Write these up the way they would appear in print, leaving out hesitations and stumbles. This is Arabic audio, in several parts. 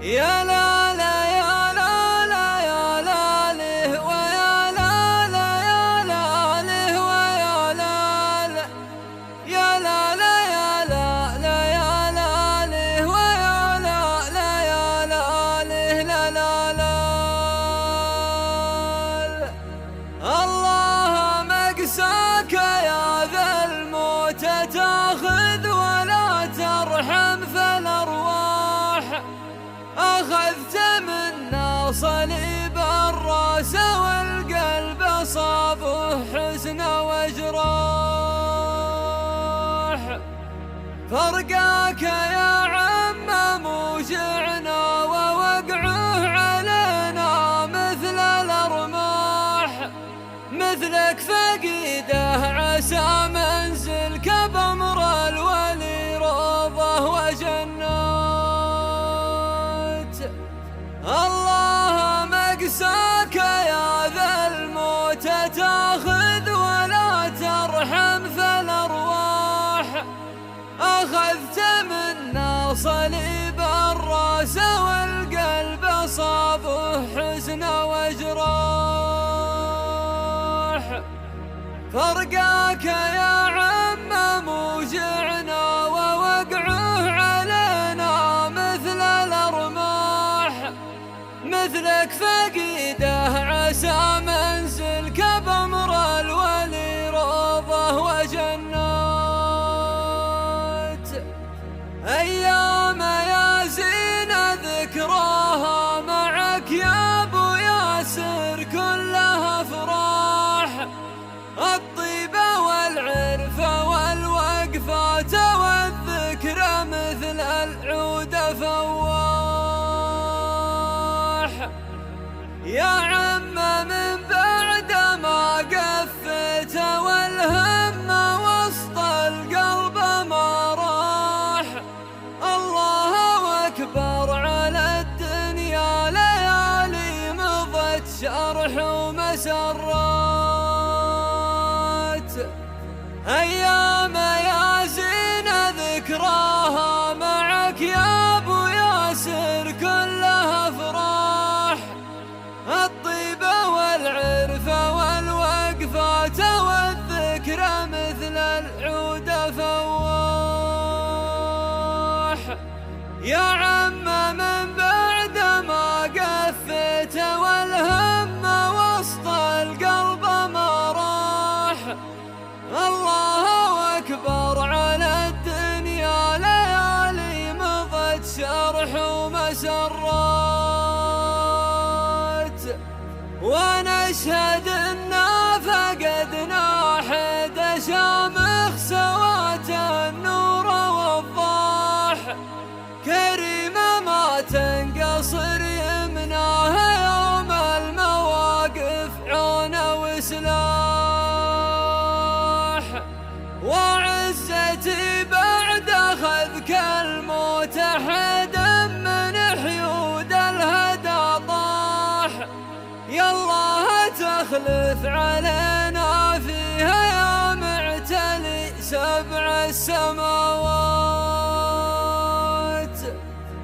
يا لا لا يا لا لا يا لا له ويا لا لا يا لا له ويا لا لا يا لا لا يا لا لا يا لا له ويا لا لا يا لا له لا لا لا. الله مقساك يا ذا الموت تاخذ ولا ترحم فالأرواح، أخذت منا صليب الراس والقلب صابه حزن وجراح. فرقاك يا عم موجعنا ووقعه علينا مثل الأرماح، مثلك فقيده عسى منزلك بأمر الولي روضه وجنات. الله مقساك يا ذا الموت تاخذ ولا ترحم فالأرواح، أخذت منا صليب الراس والقلب صابه حزن وجراح. فرقاك يا عم موجعنا ووقعه علينا مثل الأرماح، مثلك فقيده عسى منزلك بأمر الولي روضه وجنات. أيام يا زين ذكراها معك يا أبو ياسر كلها أفراح، الطيبة والعرفة والوقفات والذكر مثل العود فواح. يا عم من بعد ما قفيت والهم وسط القلب ما راح، الله أكبر على الدنيا ليالي مضت شرح ومسرات. أيام يا زين ذكراها معك يا أبو ياسر كلها أفراح، الطيبة والعرفة والوقفات والذكر مثل العود فواح. يا عم من بعد ما قفيت والهم وسط القلب ما راح، الله أكبر على الدنيا ليالي مضت شرح ومسرات. ونشهد إنا فقدنا حد شامخ سوات النور والضاح، كريمة ما تنقصر يمناها يوم المواقف عون وسلاح. وعزتي بعد أخذك الموت حد من حيود الهدى طاح، يالله تخلف علينا فيها يا معتلي سبع السماوات.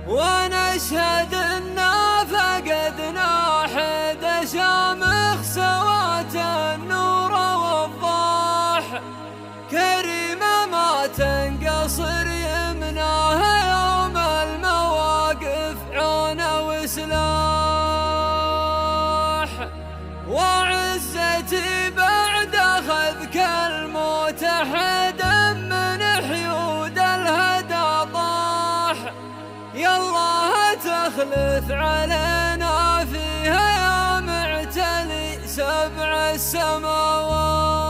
ونشهد إنا فقدنا حد شامخ سوات النور والضاح، كريمة ما تنقصر يمناها يوم المواقف عون وسلاح. وعزتي بعد أخذك الموت حد من حيود الهدى طاح، يالله تخلف علينا فيها يا معتلي سبع السماوات.